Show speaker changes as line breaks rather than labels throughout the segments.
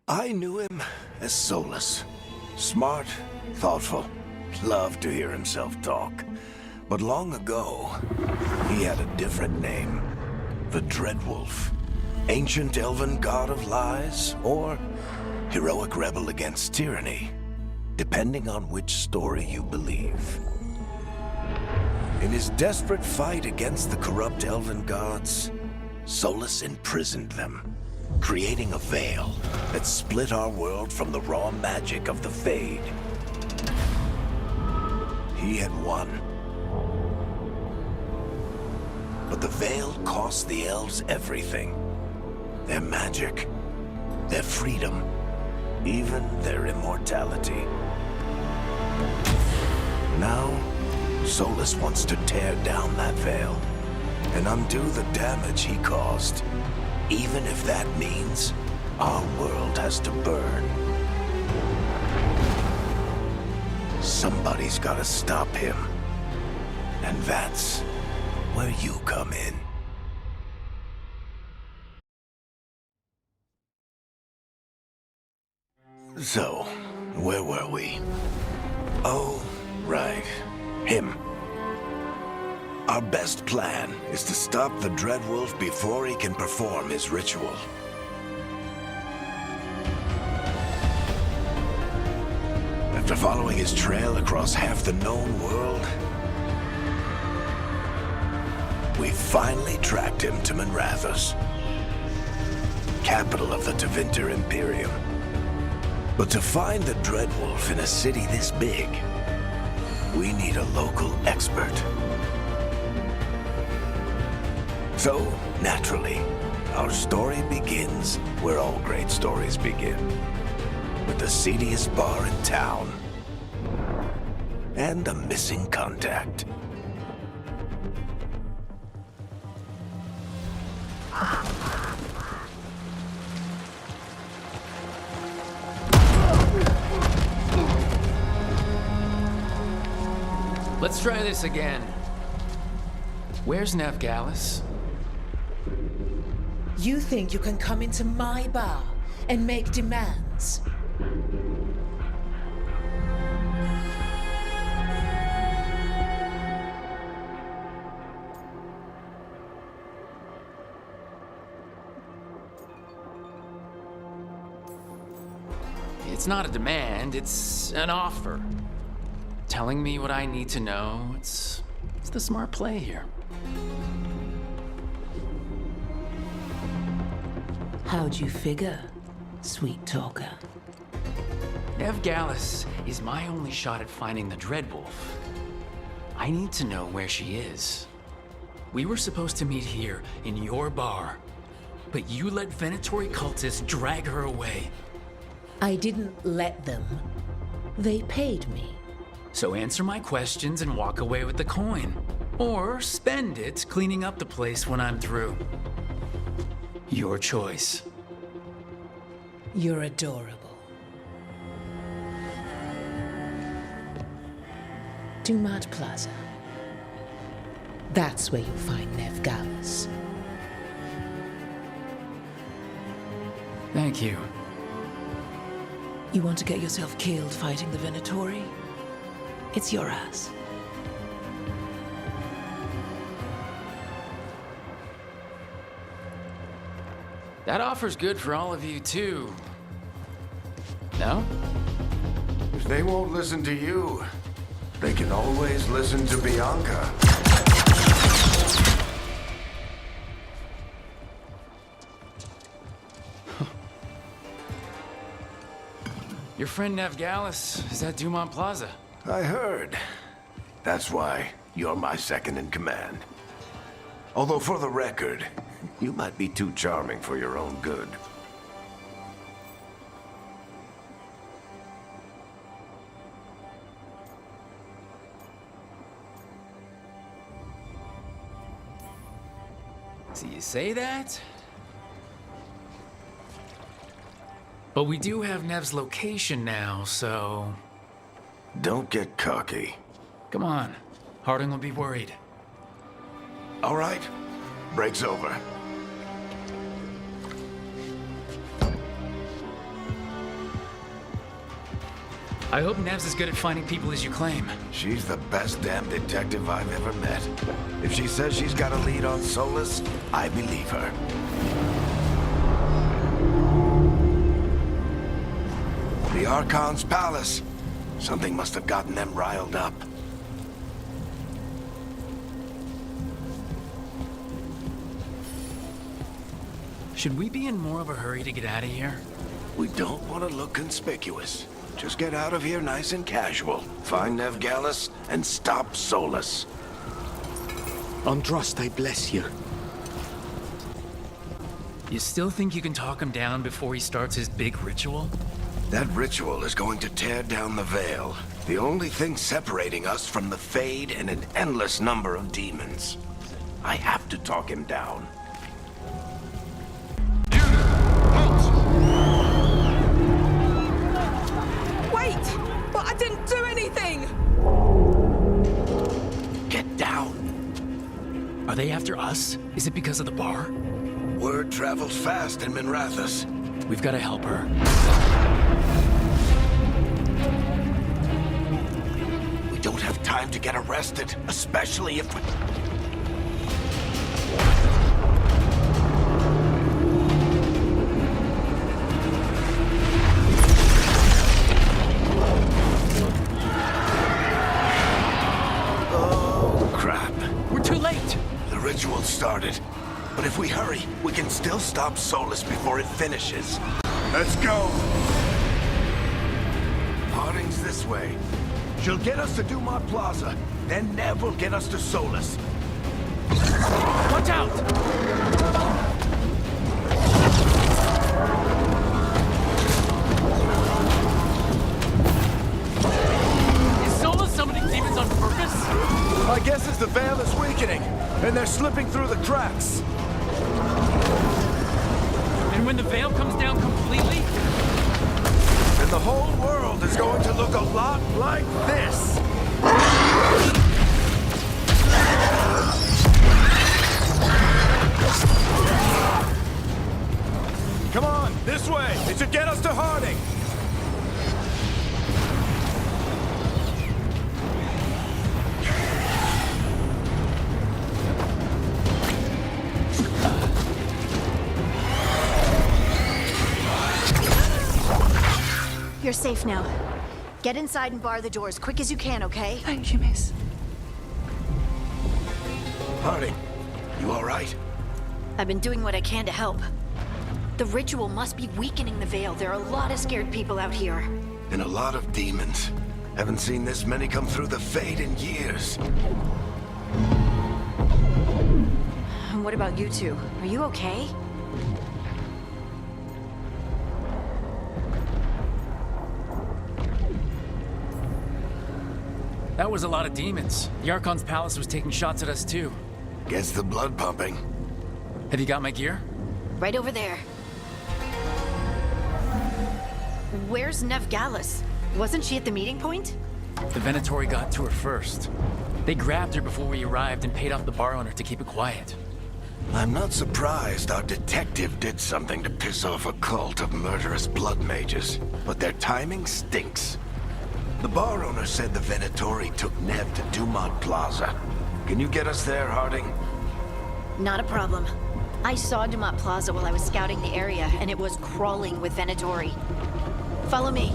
I knew him as Solus. Smart, thoughtful, loved to hear himself talk. But long ago, he had a different name. The Dreadwolf. Ancient elven god of lies, or heroic rebel against tyranny, depending on which story you believe. In his desperate fight against the corrupt elven gods, Solus imprisoned them, creating a veil that split our world from the raw magic of the Fade. He had won. But the veil cost the elves everything. Their magic, their freedom, even their immortality. Now, Solus wants to tear down that veil and undo the damage he caused, even if that means our world has to burn. Somebody's gotta stop him, and that's where you come in. So, where were we? Oh, right. Him. Our best plan is to stop the Dreadwolf before he can perform his ritual. After following his trail across half the known world, we finally tracked him to Minrathous, capital of the Tevinter Imperium. But to find the Dreadwolf in a city this big, we need a local expert. So, naturally, our story begins where all great stories begin. With the seediest bar in town. And a missing contact.
Let's try this again. Where's Neve?
You think you can come into my bar and make demands?
It's not a demand, it's an offer. Telling me what I need to know, it's the smart play here.
How'd you figure, sweet talker?
Neve is my only shot at finding the Dreadwolf. I need to know where she is. We were supposed to meet here in your bar, but you let Venatory cultists drag her away.
I didn't let them. They paid me.
So answer my questions and walk away with the coin. Or spend it cleaning up the place when I'm through. Your choice.
You're adorable. Dumont Plaza. That's where you'll find Neve.
Thank you.
You want to get yourself killed fighting the Venatory? It's your ass.
That offer's good for all of you, too. No?
If they won't listen to you, they can always listen to Bianca.
Your friend Neve is at Dumont Plaza.
I heard. That's why you're my second in command. Although for the record, you might be too charming for your own good.
So you say that? But we do have Neve's location now, so...
Don't get cocky.
Come on. Harding will be worried.
All right. Break's over.
I hope Neve's as good at finding people as you claim.
She's the best damn detective I've ever met. If she says she's got a lead on Solus, I believe her. The Archon's palace. Something must have gotten them riled up.
Should we be in more of a hurry to get out of here?
We don't want to look conspicuous. Just get out of here nice and casual. Find Neve Gallus and stop Solus.
Andraste, I bless you.
You still think you can talk him down before he starts his big ritual?
That ritual is going to tear down the veil. The only thing separating us from the Fade and an endless number of demons. I have to talk him down.
Wait! But I didn't do anything!
Get down.
Are they after us? Is it because of the bar?
Word travels fast in Minrathous.
We've got to help her.
We don't have time to get arrested, especially if we... Oh, crap.
We're too late!
The ritual started. But if we hurry, we can still stop Solus before it finishes. Let's go! Harding's this way. She'll get us to Dumont Plaza. Then Neve will get us to Solus.
Watch out! Is Solus summoning demons on purpose?
My guess is the veil is weakening, and they're slipping through the cracks.
And when the veil comes down completely?
And the whole world is going to look a lot like this. Come on, this way. It should get us to Harding.
You're safe now. Get inside and bar the doors quick as you can, okay?
Thank you, miss.
Harding, you all right?
I've been doing what I can to help. The ritual must be weakening the veil. There are a lot of scared people out here.
And a lot of demons. Haven't seen this many come through the Fade in years.
And what about you two? Are you okay?
That was a lot of demons. The Archon's palace was taking shots at us too.
Gets the blood pumping.
Have you got my gear?
Right over there. Where's Neve Gallus? Wasn't she at the meeting point?
The Venatori got to her first. They grabbed her before we arrived and paid off the bar owner to keep it quiet.
I'm not surprised our detective did something to piss off a cult of murderous blood mages, but their timing stinks. The bar owner said the Venatori took Neve to Dumont Plaza. Can you get us there, Harding?
Not a problem. I saw Dumont Plaza while I was scouting the area, and it was crawling with Venatori. Follow me.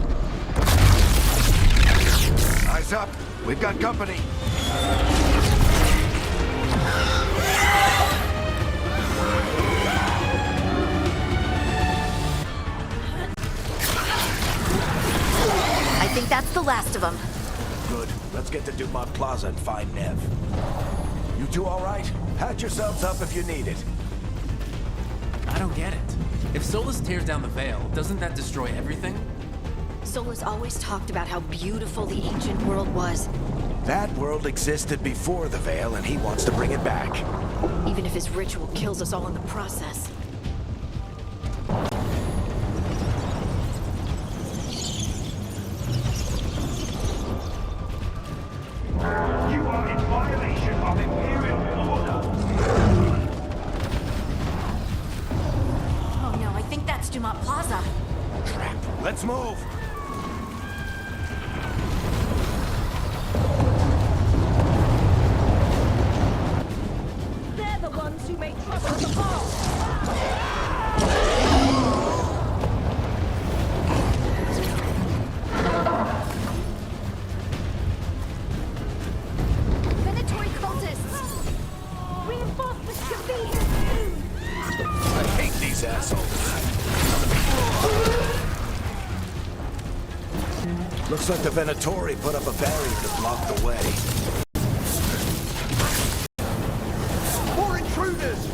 Eyes up. We've got company.
I think that's the last of them.
Good. Let's get to Dumont Plaza and find Neve. You two all right? Patch yourselves up if you need it.
I don't get it. If Solus tears down the veil, doesn't that destroy everything?
Solus always talked about how beautiful the ancient world was,
That world existed before the veil, and he wants to bring it back.
even if his ritual kills us all in the process.
You are in violation of Imperial order.
Oh no, I think that's Dumont Plaza.
Crap. Let's move. Looks like the Venatori put up a barrier to block the way.
More intruders!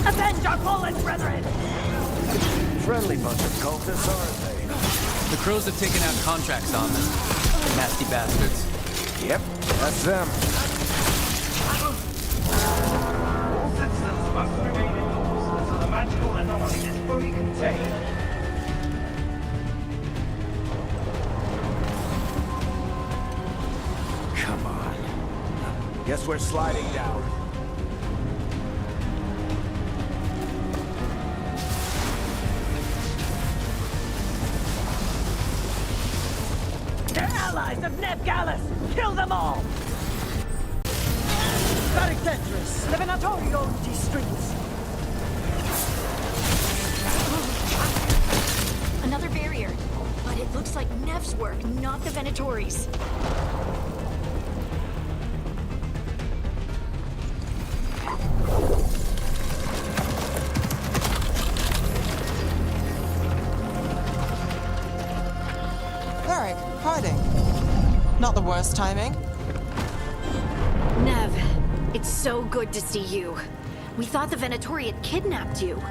Avenge our fallen brethren!
Friendly bunch of cultists, aren't they?
The crows have taken out contracts on them. Nasty bastards.
Yep, that's them.
All citizens must remain indoors until the magical anomaly is fully contained.
Come on. Guess we're sliding down.
They're allies of Neve Gallus! Kill them all! Varric the Venatori own these streets.
Another barrier. But it looks like Neve's work, not the Venatori's.
Varric, hiding. Not the worst timing.
Neve, it's so good to see you. We thought the Venatori had kidnapped you.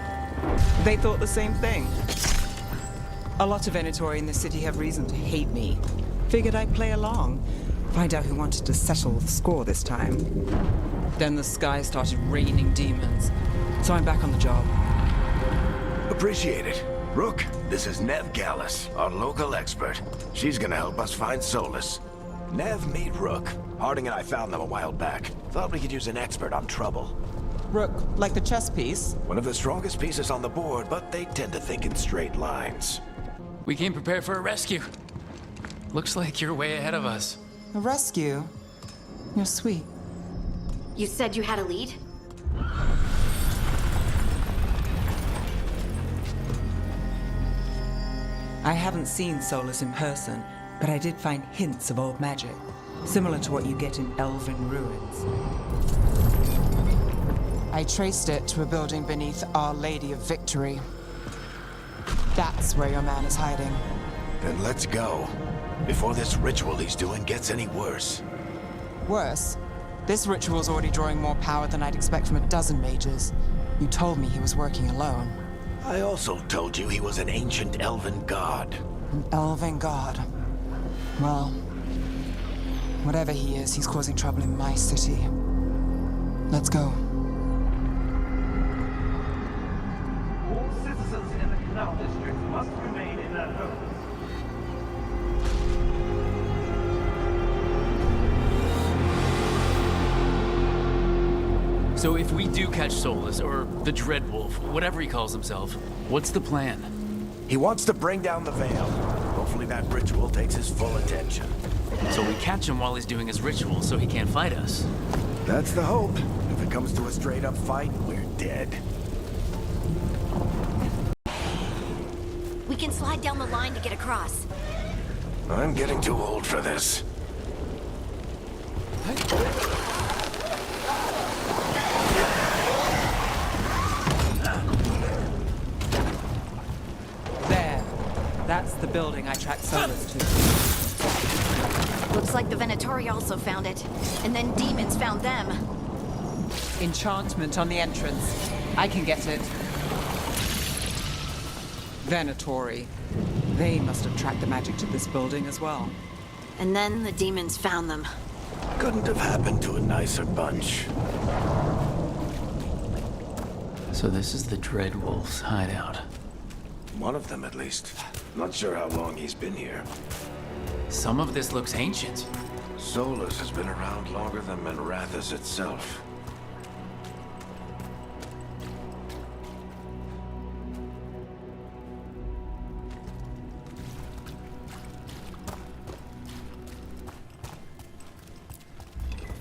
They thought the same thing. A lot of Venatori in the city have reason to hate me. Figured I'd play along. Find out who wanted to settle the score this time. Then the sky started raining demons. So I'm back on the job.
Appreciate it. Rook, this is Neve Gallus, our local expert. She's gonna help us find Solus. Neve, meet Rook. Harding and I found them a while back. Thought we could use an expert on trouble.
Rook, like the chess piece?
One of the strongest pieces on the board, but they tend to think in straight lines.
We came prepared for a rescue. Looks like you're way ahead of us.
A rescue? You're sweet.
You said you had a lead?
I haven't seen Solus in person, but I did find hints of old magic, similar to what you get in elven ruins. I traced it to a building beneath Our Lady of Victory. That's where your man is hiding.
Then let's go. Before this ritual he's doing gets any worse.
Worse, this ritual's already drawing more power than I'd expect from a dozen mages. You told me he was working alone.
I also told you he was an ancient elven god.
An elven god. Well, whatever he is, he's causing trouble in my city. Let's go.
All citizens in the Canal District must remain in their homes.
So if we do catch Solus, or the Dreadwolf, whatever he calls himself, what's the plan?
He wants to bring down the veil. Hopefully that ritual takes his full attention.
So we catch him while he's doing his ritual so he can't fight us.
That's the hope. If it comes to a straight-up fight, we're dead.
We can slide down the line to get across.
I'm getting too old for this.
There. That's the building I tracked Solus to.
Looks like the Venatori also found it. And then demons found them.
Enchantment on the entrance. I can get it. Venatori. They must have tracked the magic to this building as well.
And then the demons found them.
Couldn't have happened to a nicer bunch.
So this is the Dreadwolf's hideout.
One of them, at least. Not sure how long he's been here.
Some of this looks ancient.
Solus has been around longer than Minrathous itself.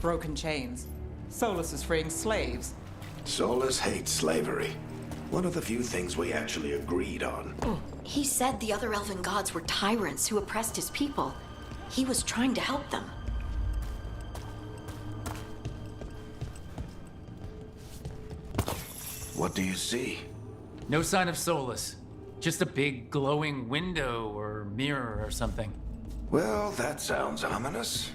Broken chains. Solus is freeing slaves.
Solus hates slavery. One of the few things we actually agreed on.
He said the other elven gods were tyrants who oppressed his people. He was trying to help them.
What do you see?
No sign of Solus. Just a big glowing window or mirror or something.
Well, that sounds ominous.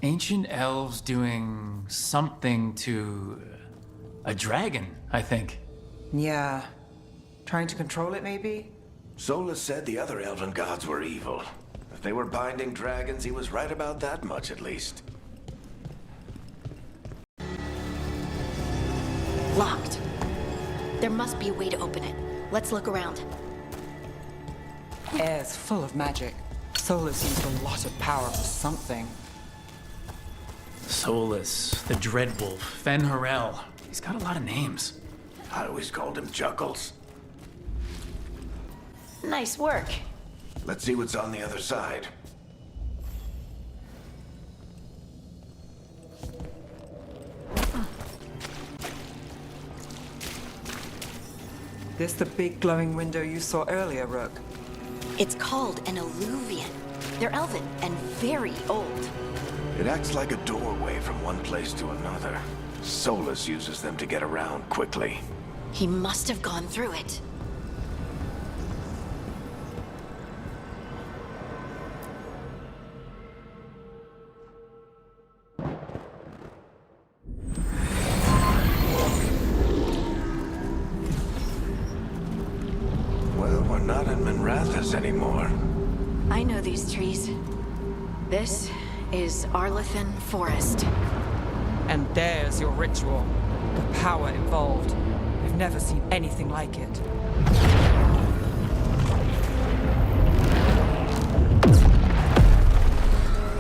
Ancient elves doing something to a dragon, I think.
Yeah. Trying to control it, maybe?
Solus said the other elven gods were evil. If they were binding dragons, he was right about that much at least.
Locked. There must be a way to open it. Let's look around.
Air's full of magic. Solus used a lot of power for something.
Solus, the Dreadwolf, Fen-Harel. He's got a lot of names.
I always called him Chuckles.
Nice work.
Let's see what's on the other side.
This the big glowing window you saw earlier, Rook?
It's called an alluvian. They're elven and very old.
It acts like a doorway from one place to another. Solus uses them to get around quickly.
He must have gone through it.
Well, we're not in Minrathous anymore.
I know these trees. This is Arlethan Forest.
And there's your ritual. The power involved. I've never seen anything like it.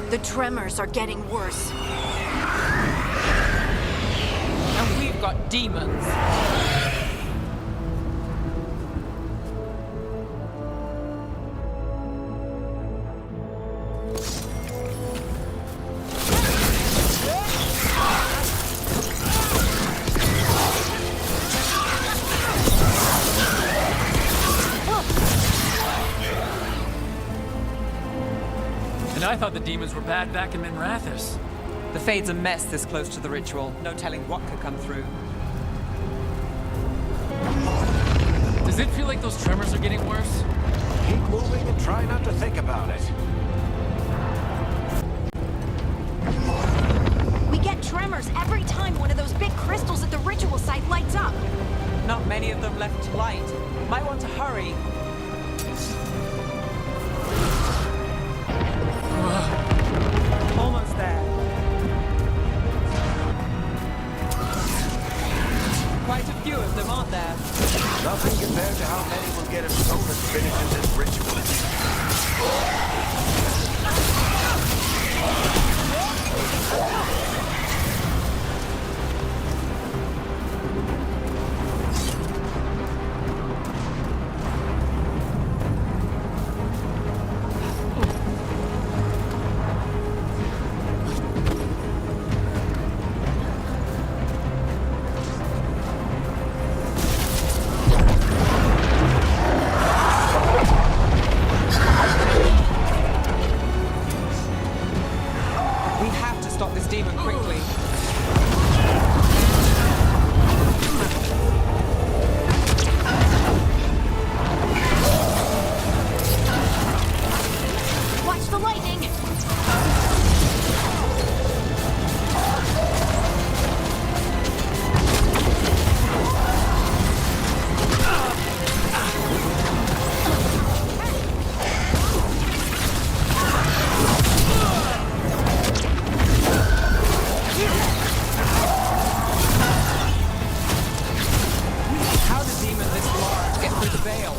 The tremors are getting worse.
And we've got demons.
And I thought the demons were bad back in Minrathous.
The Fade's a mess this close to the ritual. No telling what could come through.
Does it feel like those tremors are getting worse?
Keep moving and try not to think about it.
We get tremors every time one of those big crystals at the ritual site lights up.
Not many of them left to light. Might want to hurry. Almost there. Quite a few of them, aren't there?
Nothing compared to how many will get if Solus finishes his ritual.
We have to stop this demon quickly.
Watch the lightning!
How did demon this large get through the veil?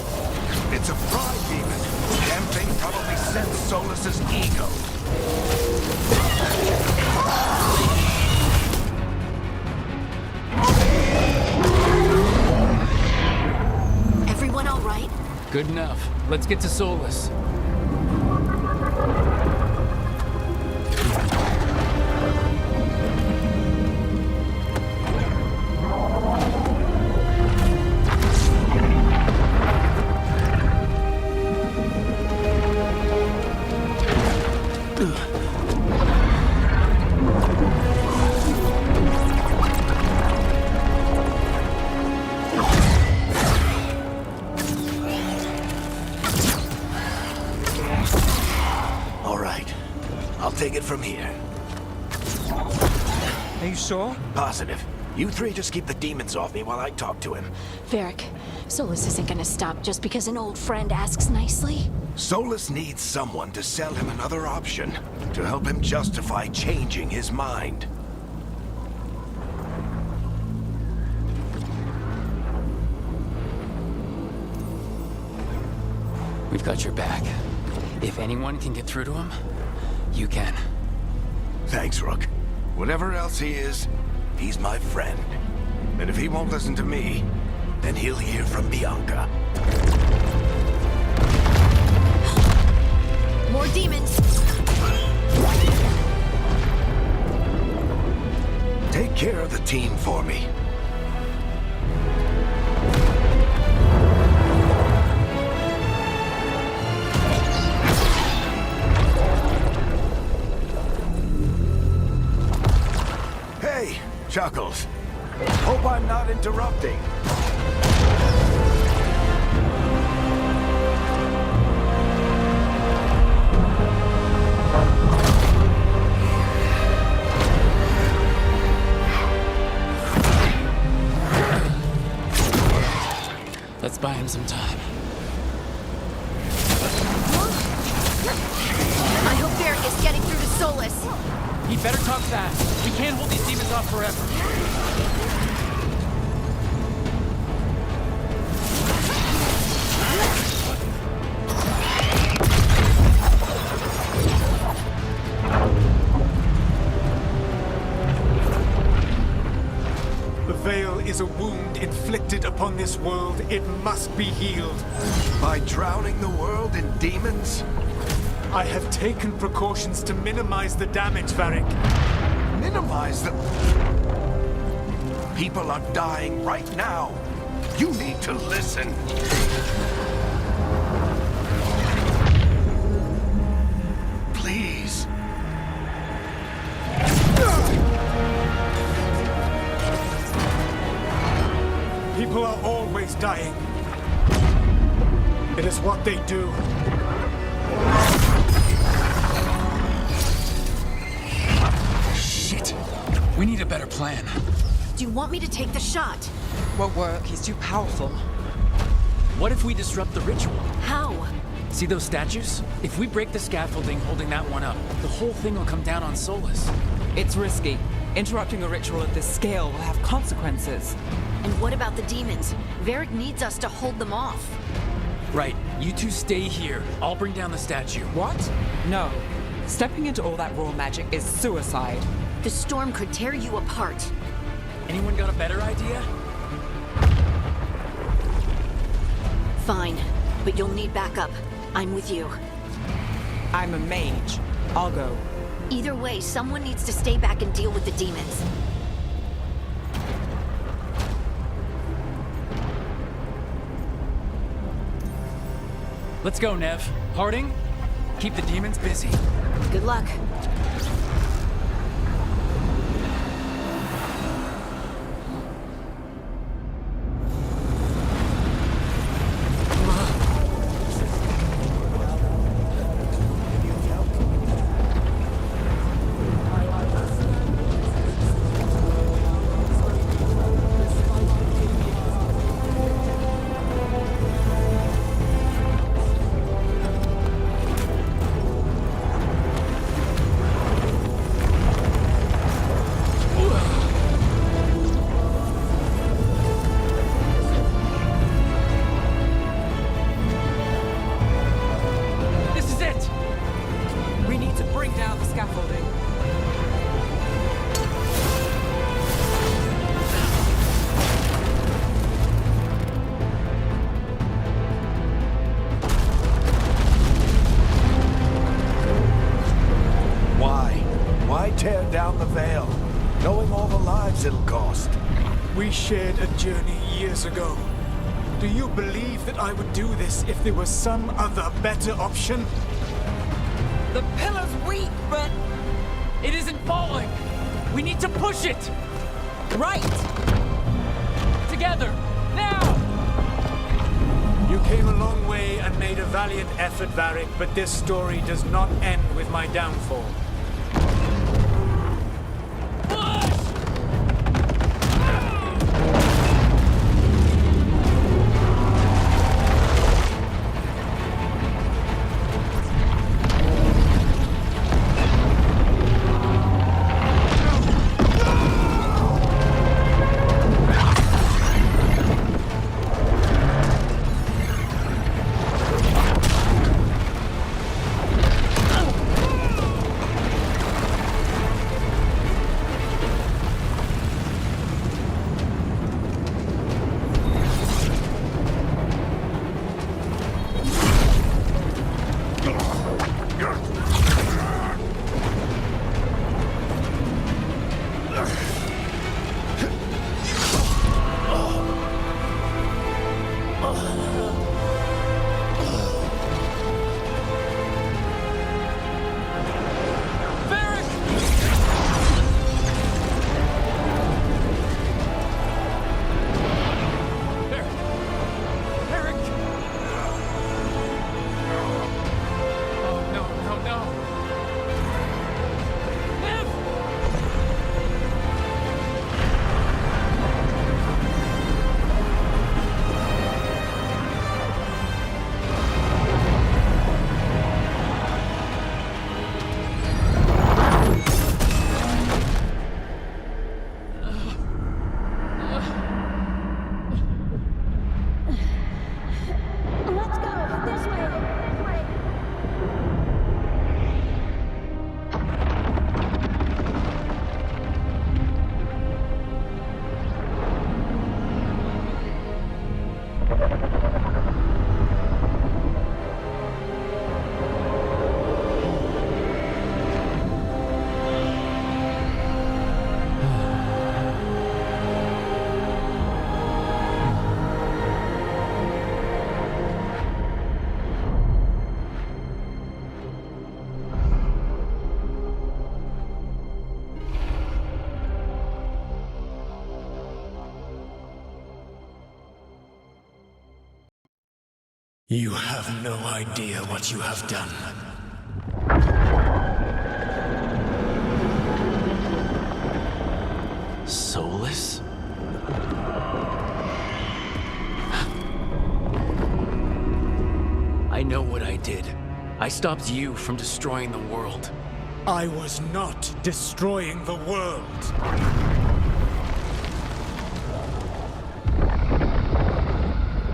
It's a pride demon. Damn thing probably sensed Solus's ego.
Everyone all right?
Good enough. Let's get to Solus.
All right. I'll take it from here.
Are you sure?
Positive. You three just keep the demons off me while I talk to him.
Varric, Solus isn't gonna stop just because an old friend asks nicely.
Solus needs someone to sell him another option, to help him justify changing his mind.
We've got your back. If anyone can get through to him, you can.
Thanks, Rook. Whatever else he is, he's my friend. And if he won't listen to me, then he'll hear from Bianca.
More demons!
Take care of the team for me. Hey, Chuckles. Hope I'm not interrupting.
Let's buy him some time.
I hope Varric is getting through to Solus.
He better talk fast. We can't hold these demons off forever.
The veil is a wound inflicted upon this world. It must be healed.
By drowning the world in demons?
I have taken precautions to minimize the damage, Varric.
Minimize the... People are dying right now. You need to listen. Please.
People are always dying. It is what they do.
Shit. We need a better plan.
Do you want me to take the shot?
Won't work. He's too powerful.
What if we disrupt the ritual?
How?
See those statues? If we break the scaffolding holding that one up, the whole thing will come down on Solus.
It's risky. Interrupting a ritual at this scale will have consequences.
And what about the demons? Varric needs us to hold them off.
Right, you two stay here. I'll bring down the statue.
What? No. Stepping into all that raw magic is suicide.
The storm could tear you apart.
Anyone got a better idea?
Fine, but you'll need backup. I'm with you.
I'm a mage. I'll go.
Either way, someone needs to stay back and deal with the demons.
Let's go, Neve. Harding, keep the demons busy.
Good luck.
Tear down the veil, knowing all the lives it'll cost.
We shared a journey years ago. Do you believe that I would do this if there was some other better option?
The pillar's weak, but...
It isn't falling! We need to push it!
Right!
Together! Now!
You came a long way and made a valiant effort, Varric, but this story does not end with my downfall. You have no idea what you have done.
Soulless? I know what I did. I stopped you from destroying the world.
I was not destroying the world.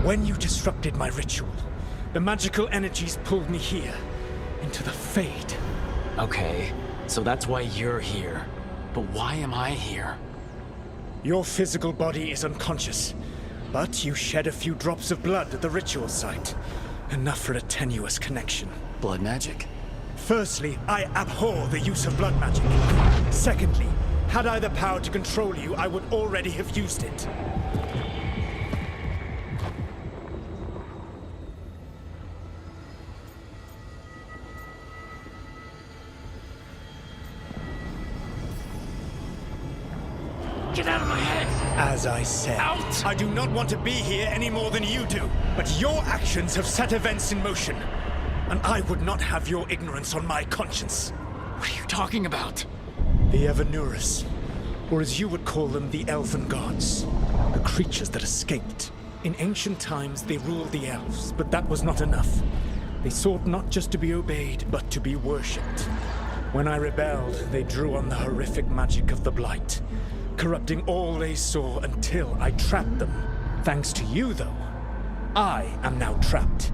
When you disrupted my ritual, the magical energies pulled me here, into the Fade.
Okay, so that's why you're here. But why am I here?
Your physical body is unconscious, but you shed a few drops of blood at the ritual site. Enough for a tenuous connection.
Blood magic?
Firstly, I abhor the use of blood magic. Secondly, had I the power to control you, I would already have used it.
Get out of my head!
As I said,
Out!
I do not want to be here any more than you do. But your actions have set events in motion. And I would not have your ignorance on my conscience.
What are you talking about?
The Evanurus, or as you would call them, the Elven Gods. The creatures that escaped. In ancient times, they ruled the elves, but that was not enough. They sought not just to be obeyed, but to be worshipped. When I rebelled, they drew on the horrific magic of the Blight, corrupting all they saw until I trapped them. Thanks to you, though, I am now trapped,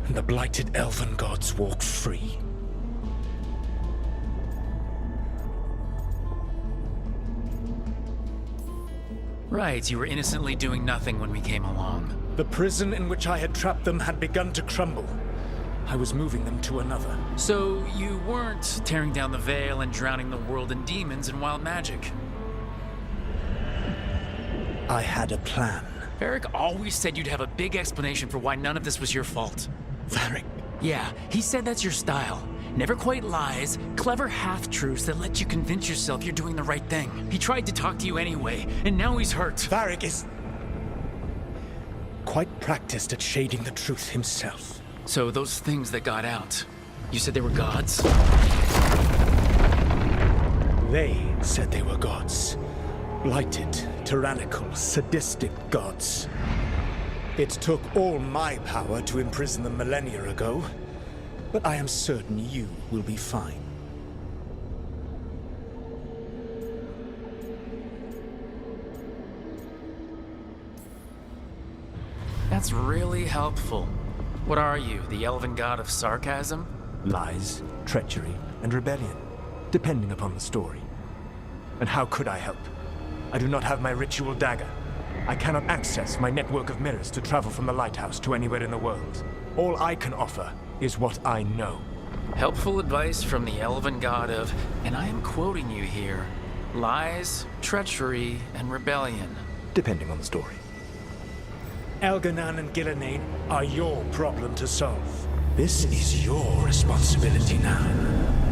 and the blighted Elven Gods walk free.
Right, you were innocently doing nothing when we came along.
The prison in which I had trapped them had begun to crumble. I was moving them to another.
So you weren't tearing down the veil and drowning the world in demons and wild magic.
I had a plan.
Varric always said you'd have a big explanation for why none of this was your fault.
Varric.
Yeah, he said that's your style. Never quite lies, clever half-truths that let you convince yourself you're doing the right thing. He tried to talk to you anyway, and now he's hurt.
Varric is quite practiced at shading the truth himself.
So those things that got out, you said they were gods?
They said they were gods. Blighted, tyrannical, sadistic gods. It took all my power to imprison them millennia ago, but I am certain you will be fine.
That's really helpful. What are you, the elven god of sarcasm?
Lies, treachery, and rebellion, depending upon the story. And how could I help? I do not have my ritual dagger. I cannot access my network of mirrors to travel from the lighthouse to anywhere in the world. All I can offer is what I know.
Helpful advice from the elven god of, and I am quoting you here, lies, treachery, and rebellion.
Depending on the story.
Elganan and Gillenane are your problem to solve. This is your responsibility now.